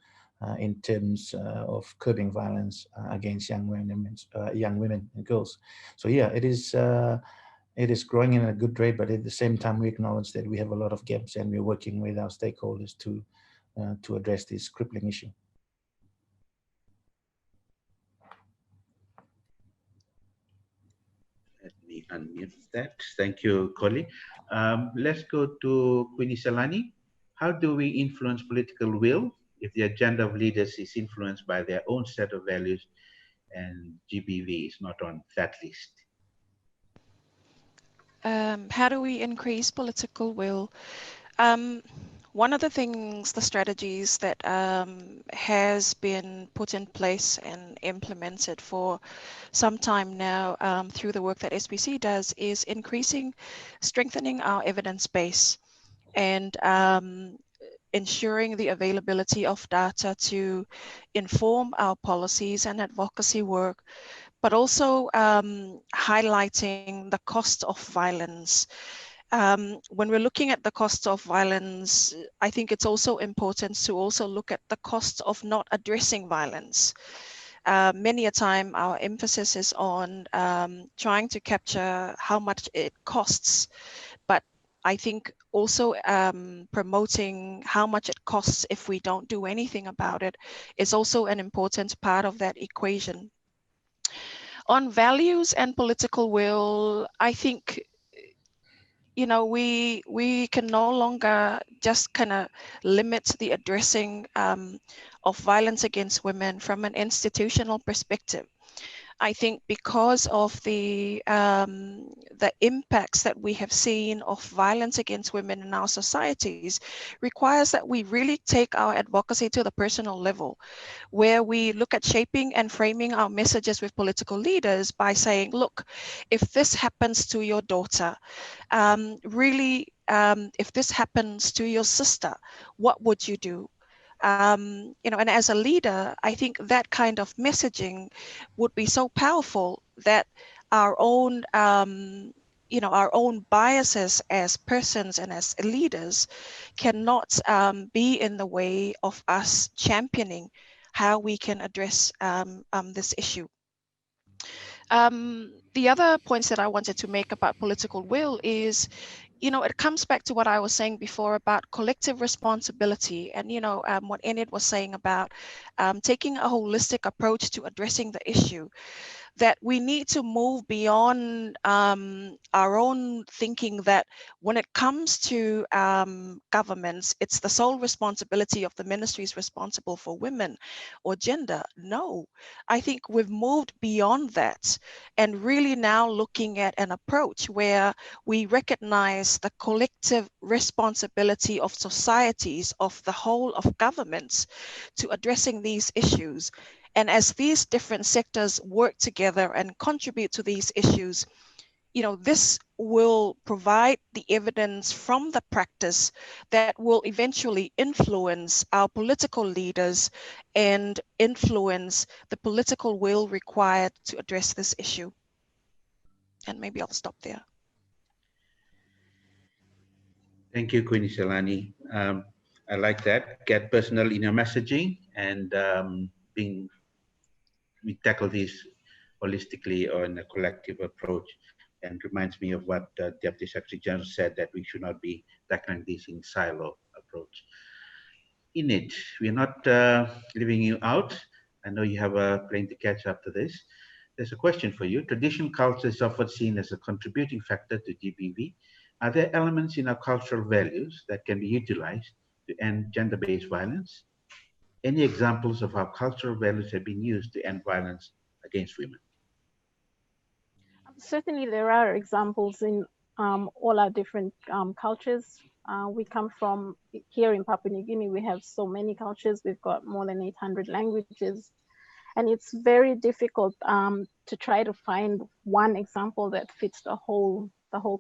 in terms of curbing violence against young women and girls. So yeah, it is growing in a good rate, but at the same time, we acknowledge that we have a lot of gaps, and we're working with our stakeholders to address this crippling issue. Let me unmute that. Thank you, Koli. Let's go to Queenie Selani. How do we influence political will if the agenda of leaders is influenced by their own set of values and GBV is not on that list? How do we increase political will? One of the things, the strategies that has been put in place and implemented for some time now through the work that SPC does is strengthening our evidence base and ensuring the availability of data to inform our policies and advocacy work, but also highlighting the cost of violence. When we're looking at the cost of violence, I think it's also important to also look at the cost of not addressing violence. Many a time our emphasis is on trying to capture how much it costs, but I think also promoting how much it costs if we don't do anything about it is also an important part of that equation. On values and political will, I think, you know, we can no longer just kind of limit the addressing of violence against women from an institutional perspective. I think because of the impacts that we have seen of violence against women in our societies requires that we really take our advocacy to the personal level, where we look at shaping and framing our messages with political leaders by saying, look, if this happens to your daughter, if this happens to your sister, what would you do? You know, and as a leader, I think that kind of messaging would be so powerful that our own, you know, our own biases as persons and as leaders cannot be in the way of us championing how we can address this issue. The other points that I wanted to make about political will is, you know, it comes back to what I was saying before about collective responsibility, and, you know, what Enid was saying about taking a holistic approach to addressing the issue, that we need to move beyond our own thinking that when it comes to governments, it's the sole responsibility of the ministries responsible for women or gender. No, I think we've moved beyond that and really now looking at an approach where we recognize the collective responsibility of societies, of the whole of governments, to addressing these issues. And as these different sectors work together and contribute to these issues, you know, this will provide the evidence from the practice that will eventually influence our political leaders and influence the political will required to address this issue. And maybe I'll stop there. Thank you, Queenie Selani. I like that. Get personal in your messaging, and we tackle these holistically or in a collective approach. And reminds me of what Deputy Secretary General said, that we should not be tackling this in silo approach. In it, we're not leaving you out. I know you have a plane to catch after this. There's a question for you. Traditional culture is often seen as a contributing factor to GBV. Are there elements in our cultural values that can be utilized to end gender-based violence? Any examples of how cultural values have been used to end violence against women? Certainly, there are examples in all our different cultures. We come from here in Papua New Guinea. We have so many cultures. We've got more than 800 languages. And it's very difficult to try to find one example that fits the whole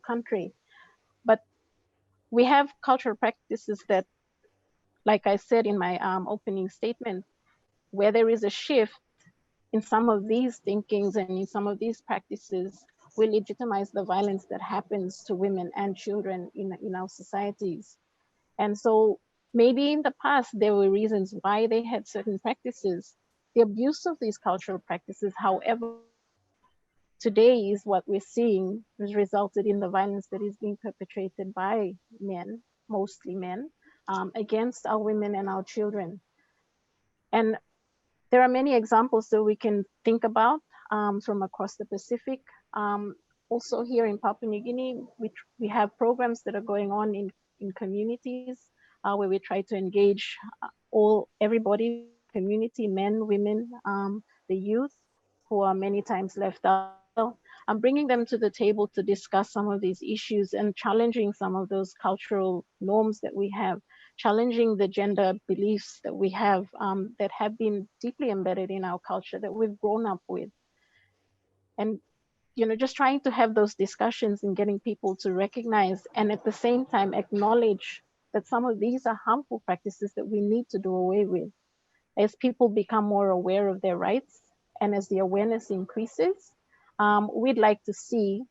country. But we have cultural practices that, like I said in my opening statement, where there is a shift in some of these thinkings and in some of these practices, we legitimize the violence that happens to women and children in our societies. And so maybe in the past, there were reasons why they had certain practices. The abuse of these cultural practices, however, today is what we're seeing has resulted in the violence that is being perpetrated by men, mostly men, against our women and our children. And there are many examples that we can think about from across the Pacific. Also here in Papua New Guinea, we have programs that are going on in communities where we try to engage everybody, community, men, women, the youth, who are many times left out. I'm bringing them to the table to discuss some of these issues and challenging some of those cultural norms that we have, challenging the gender beliefs that we have that have been deeply embedded in our culture that we've grown up with. And, you know, just trying to have those discussions and getting people to recognize and at the same time acknowledge that some of these are harmful practices that we need to do away with. As people become more aware of their rights and as the awareness increases, we'd like to see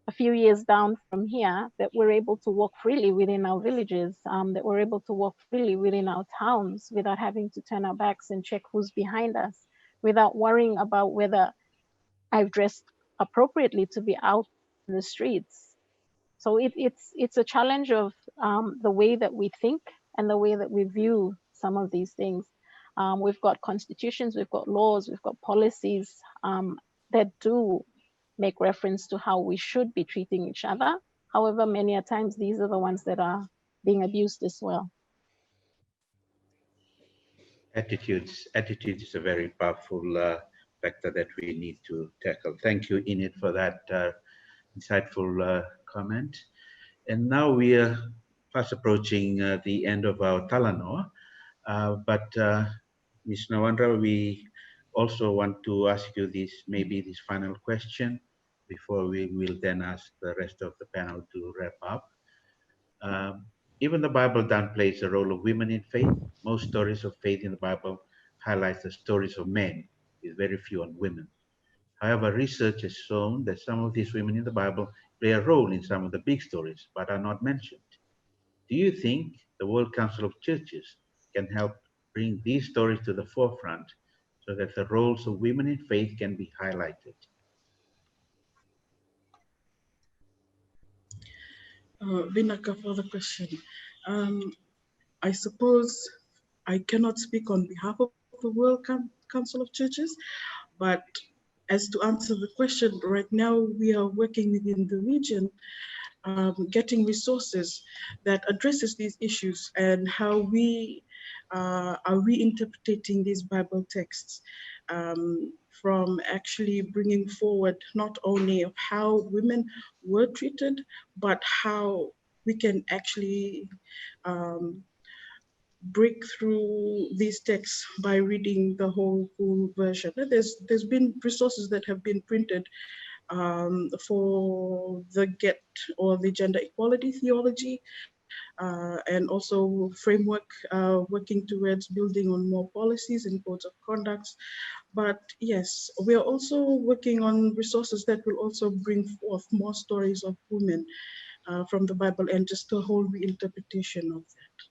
a few years down from here that we're able to walk freely within our villages, that we're able to walk freely within our towns without having to turn our backs and check who's behind us, without worrying about whether I've dressed appropriately to be out in the streets. So it's a challenge of the way that we think and the way that we view some of these things. We've got constitutions, we've got laws, we've got policies that do make reference to how we should be treating each other. However, many a times these are the ones that are being abused as well. Attitudes is a very powerful factor that we need to tackle. Thank you, Enid, for that insightful comment. And now we are fast approaching the end of our Talanoa, but Ms. Nawandra, we also want to ask you this final question before we will then ask the rest of the panel to wrap up. Even the Bible downplays the role of women in faith. Most stories of faith in the Bible highlight the stories of men, with very few on women. However, research has shown that some of these women in the Bible play a role in some of the big stories, but are not mentioned. Do you think the World Council of Churches can help bring these stories to the forefront so that the roles of women in faith can be highlighted? Vinaka, for the question. I suppose I cannot speak on behalf of the World Council of Churches, but as to answer the question, right now we are working within the region, getting resources that addresses these issues and how we are reinterpreting these Bible texts, from actually bringing forward not only of how women were treated, but how we can actually break through these texts by reading the whole full version. There's been resources that have been printed for the GET, or the gender equality theology, and also framework working towards building on more policies and codes of conduct. But yes, we are also working on resources that will also bring forth more stories of women from the Bible, and just a whole reinterpretation of that.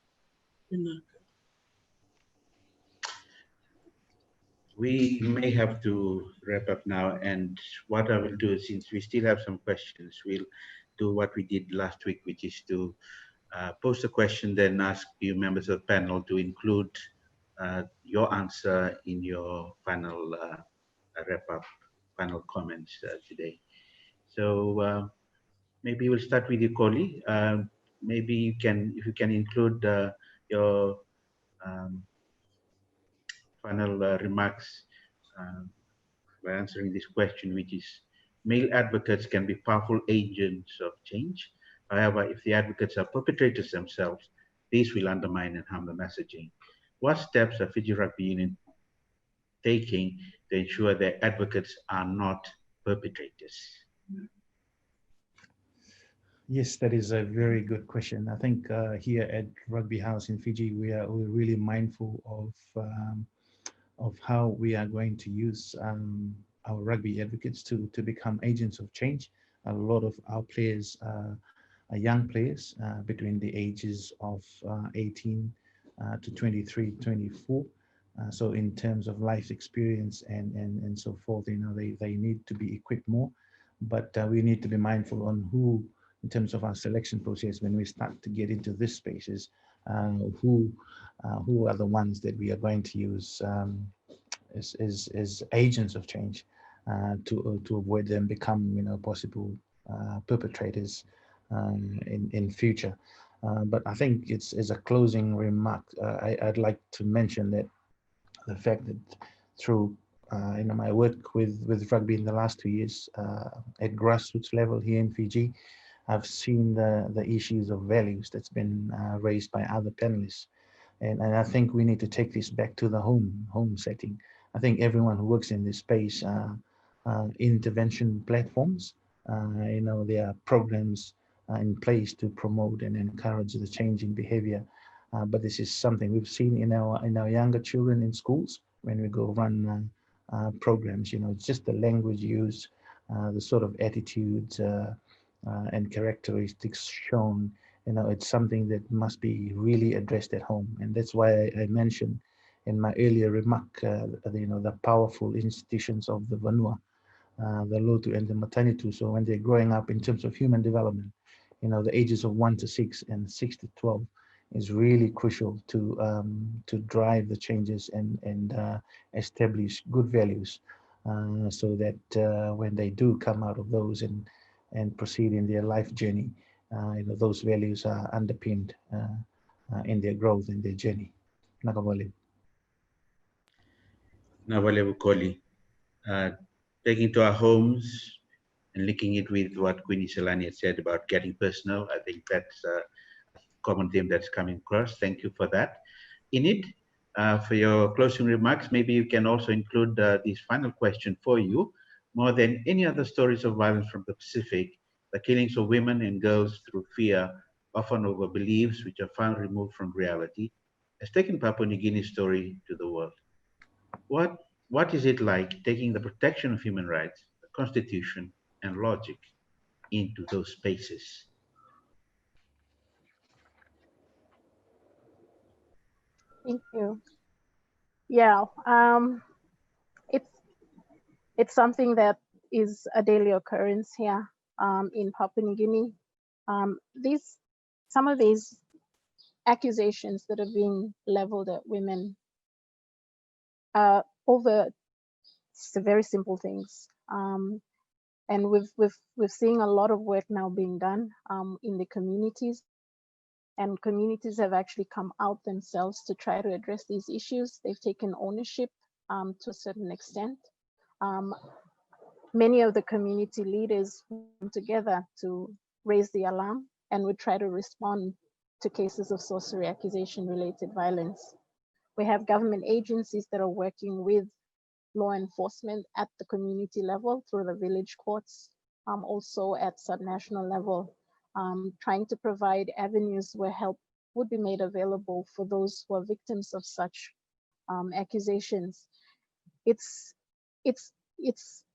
We may have to wrap up now, and what I will do, since we still have some questions, we'll do what we did last week, which is to post a question, then ask you members of the panel to include your answer in your final wrap-up, final comments today. So maybe we'll start with you, Koli. Maybe you can, if you can include your final remarks by answering this question, which is, male advocates can be powerful agents of change. However, if the advocates are perpetrators themselves, these will undermine and harm the messaging. What steps are Fiji Rugby Union taking to ensure their advocates are not perpetrators? Yes, that is a very good question. I think here at Rugby House in Fiji, we're really mindful of how we are going to use our rugby advocates to become agents of change. A lot of our players are young players between the ages of 18 to 23, 24. So in terms of life experience and so forth, you know, they need to be equipped more. But we need to be mindful on who, in terms of our selection process, when we start to get into this spaces, who are the ones that we are going to use as agents of change to avoid them become, you know, possible perpetrators in future. But I think it's, as a closing remark, I'd like to mention that the fact that through you know, my work with rugby in the last 2 years at grassroots level here in Fiji, I've seen the issues of values that's been raised by other panelists. And I think we need to take this back to the home setting. I think everyone who works in this space, intervention platforms, you know, there are programs in place to promote and encourage the change in behavior. But this is something we've seen in our younger children in schools when we go run programs. You know, it's just the language used, the sort of attitudes and characteristics shown. You know, it's something that must be really addressed at home, and that's why I mentioned in my earlier remark, you know, the powerful institutions of the Vanua, the Lotu and the Matanitu. So when they're growing up in terms of human development, the ages of 1 to 6 and 6 to 12 is really crucial to drive the changes and establish good values, so that when they do come out of those and proceed in their life journey, those values are underpinned in their growth and their journey. Nakabali. Nawale Bukoli, taking to our homes and linking it with what Queenie Selani had said about getting personal. I think that's a common theme that's coming across. Thank you for that. In it, for your closing remarks, maybe you can also include this final question for you. More than any other stories of violence from the Pacific, the killings of women and girls through fear, often over beliefs which are far removed from reality, has taken Papua New Guinea's story to the world. What is it like taking the protection of human rights, the Constitution, and logic into those spaces? Thank you. Yeah, it's something that is a daily occurrence here in Papua New Guinea. Some of these accusations that are being leveled at women over very simple things, and we've seen a lot of work now being done in the communities, and communities have actually come out themselves to try to address these issues. They've taken ownership to a certain extent. Many of the community leaders come together to raise the alarm and would try to respond to cases of sorcery accusation related violence. We have government agencies that are working with law enforcement at the community level through the village courts, also at subnational level, trying to provide avenues where help would be made available for those who are victims of such accusations. It's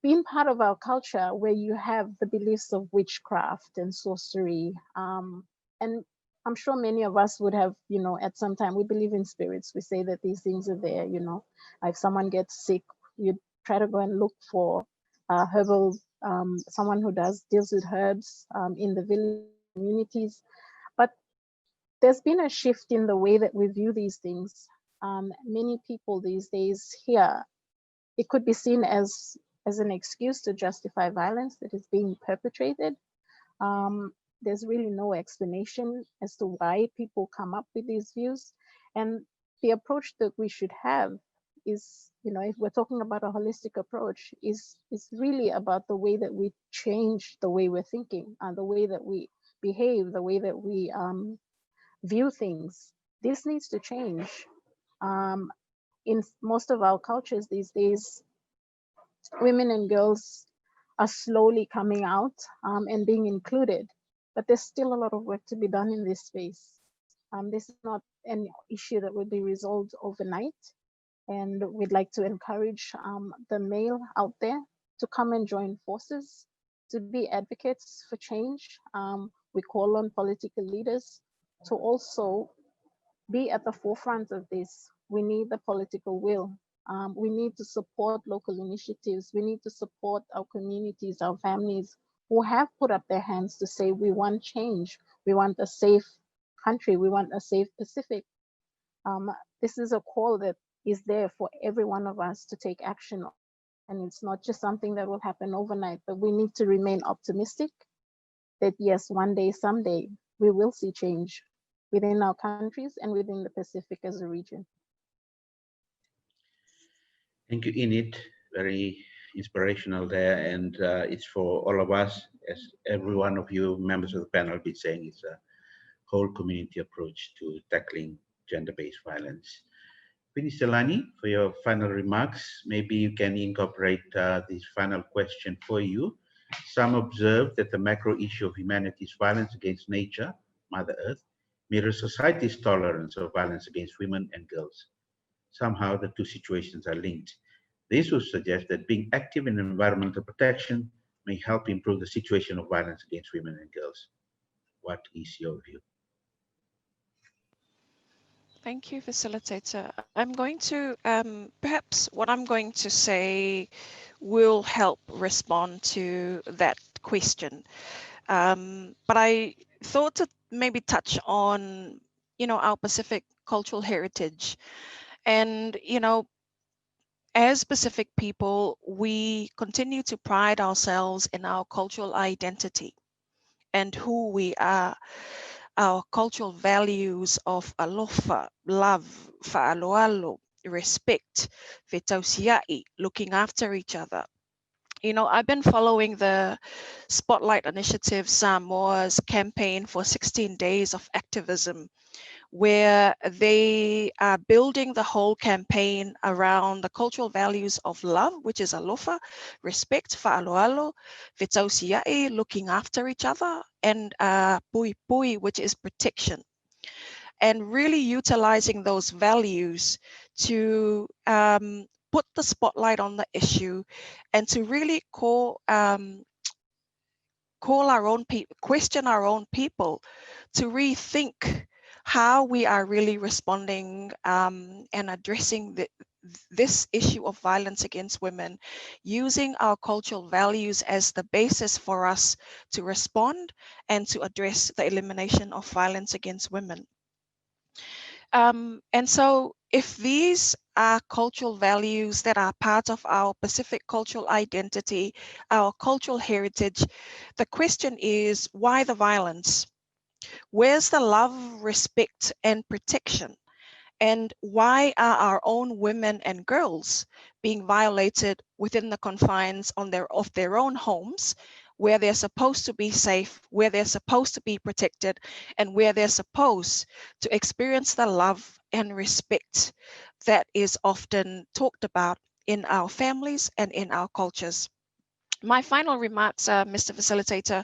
been part of our culture where you have the beliefs of witchcraft and sorcery, and I'm sure many of us would have, at some time, we believe in spirits. We say that these things are there, if someone gets sick, you try to go and look for herbal, someone who deals with herbs in the village communities. But there's been a shift in the way that we view these things. Many people these days here, it could be seen as an excuse to justify violence that is being perpetrated. There's really no explanation as to why people come up with these views. And the approach that we should have is, if we're talking about a holistic approach, is really about the way that we change the way we're thinking, the way that we behave, the way that we view things. This needs to change. In most of our cultures these days, women and girls are slowly coming out and being included, but there's still a lot of work to be done in this space. This is not an issue that will be resolved overnight, and we'd like to encourage the male out there to come and join forces, to be advocates for change. We call on political leaders to also be at the forefront of this. We need the political will. We need to support local initiatives. We need to support our communities, our families who have put up their hands to say, we want change. We want a safe country. We want a safe Pacific. This is a call that is there for every one of us to take action on. And it's not just something that will happen overnight, but we need to remain optimistic that yes, one day, someday, we will see change within our countries and within the Pacific as a region. Thank you, Enid. Very inspirational there. And it's for all of us, as every one of you members of the panel have been saying, it's a whole community approach to tackling gender-based violence. Queenie Selani, for your final remarks, maybe you can incorporate this final question for you. Some observe that the macro issue of humanity's violence against nature, Mother Earth, mirrors society's tolerance of violence against women and girls. Somehow the two situations are linked. This would suggest that being active in environmental protection may help improve the situation of violence against women and girls. What is your view? Thank you, facilitator. I'm going to, perhaps what I'm going to say will help respond to that question. But I thought to maybe touch on, our Pacific cultural heritage. And, as Pacific people, we continue to pride ourselves in our cultural identity and who we are, our cultural values of alofa, love, fa'aloalo, respect, fetausia'i, looking after each other. I've been following the Spotlight Initiative Samoa's campaign for 16 days of activism, where they are building the whole campaign around the cultural values of love, which is alofa, respect, fa'aloalo, fetausia'i, looking after each other, and pui pui, which is protection. And really utilizing those values to put the spotlight on the issue and to really question our own people to rethink how we are really responding and addressing this issue of violence against women, using our cultural values as the basis for us to respond and to address the elimination of violence against women. And so if these are cultural values that are part of our Pacific cultural identity, our cultural heritage, the question is, why the violence? Where's the love, respect, and protection? And why are our own women and girls being violated within the confines of their own homes, where they're supposed to be safe, where they're supposed to be protected, and where they're supposed to experience the love and respect that is often talked about in our families and in our cultures? My final remarks, Mr. Facilitator,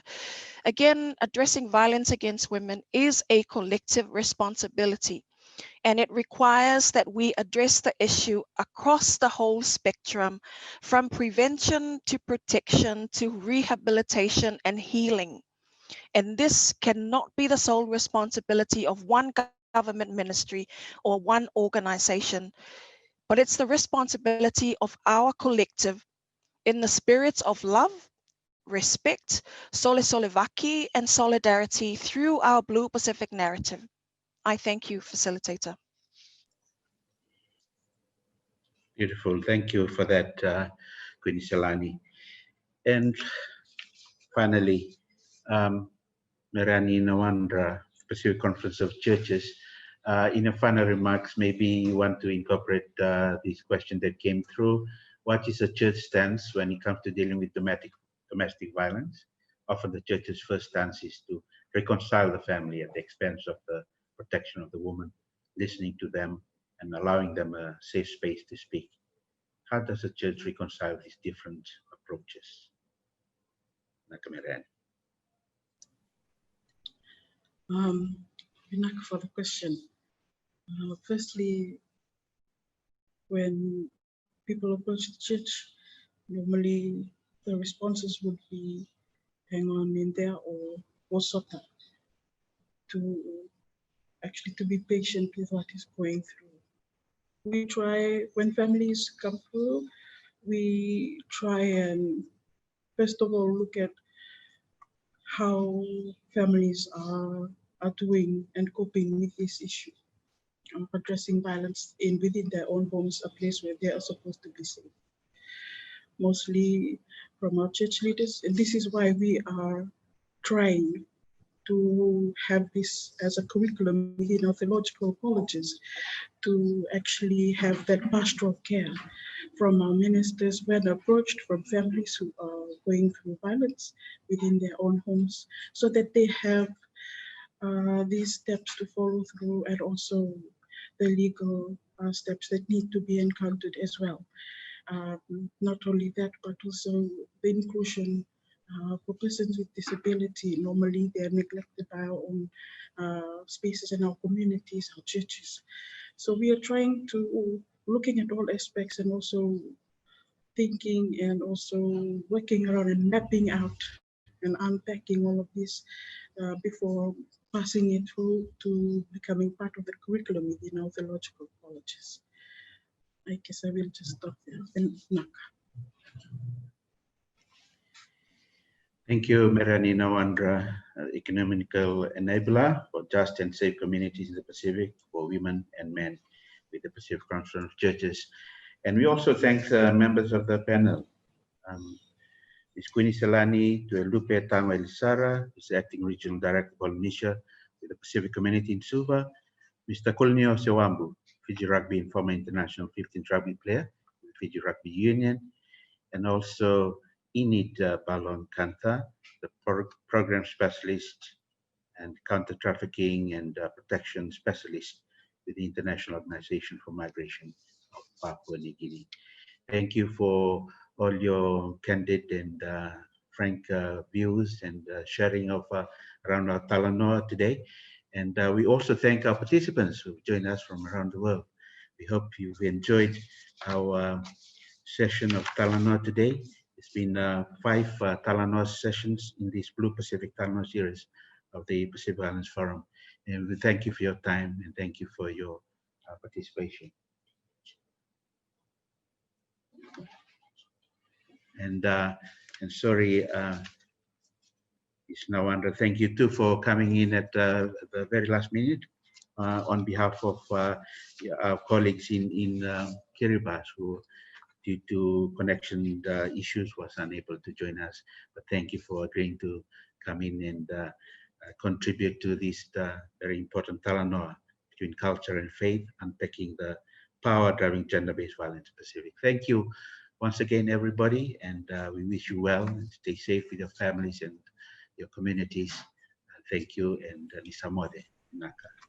again, addressing violence against women is a collective responsibility. And it requires that we address the issue across the whole spectrum, from prevention to protection to rehabilitation and healing. And this cannot be the sole responsibility of one government ministry or one organization, but it's the responsibility of our collective in the spirits of love, respect, solidarity, and solidarity through our Blue Pacific narrative. I thank you, Facilitator. Beautiful. Thank you for that, Queen Selani. And finally, Merani Nawandra, Pacific Conference of Churches, in your final remarks, maybe you want to incorporate this question that came through. What is the church stance when it comes to dealing with domestic violence? Often the church's first stance is to reconcile the family at the expense of the protection of the woman, listening to them and allowing them a safe space to speak. How does the church reconcile these different approaches? Nakamiran. Vinaka, for the question. Firstly, when people approach the church, normally the responses would be hang on in there or sota, to actually to be patient with what is going through. We try, when families come through, we try and first of all look at how families are doing and coping with this issue, addressing violence within their own homes, a place where they are supposed to be safe. Mostly from our church leaders, and this is why we are trying to have this as a curriculum within our theological colleges, to actually have that pastoral care from our ministers when approached from families who are going through violence within their own homes, so that they have these steps to follow through, and also the legal steps that need to be encountered as well. Not only that, but also the inclusion for persons with disability. Normally they are neglected by our own spaces in our communities, our churches. So we are trying to, looking at all aspects and also thinking and also working around and mapping out and unpacking all of this before passing it through to becoming part of the curriculum within our theological colleges. I guess I will just stop there. And Naka. Thank you, Merani Nawandra. economical enabler for just and safe communities in the Pacific for women and men with the Pacific Council of Churches. And we also thank members of the panel. Ms. Queenie Salani, to Lupe Tangwa Elisara, who's the Acting Regional Director of Polynesia with the Pacific Community in Suva, Mr. Kulnio Sewambu, Fiji Rugby and former international 15th rugby player with Fiji Rugby Union, and also Enid Balon Kanta, the program specialist and counter-trafficking and protection specialist with the International Organization for Migration of Papua New Guinea. Thank you for all your candid and frank views and sharing of around our Talanoa today. And we also thank our participants who joined us from around the world. We hope you've enjoyed our session of Talanoa today. It's been 5 Talanoa sessions in this Blue Pacific Talanoa series of the Pacific Islands Forum. And we thank you for your time and thank you for your participation. And sorry, it's Nawandra. Thank you too for coming in at the very last minute on behalf of our colleagues in Kiribati who, due to connection issues, was unable to join us. But thank you for agreeing to come in and contribute to this very important Talanoa between culture and faith, unpacking the power driving gender-based violence in the Pacific. Thank you once again, everybody, and we wish you well and stay safe with your families and your communities. Thank you, and Nisamode Naka.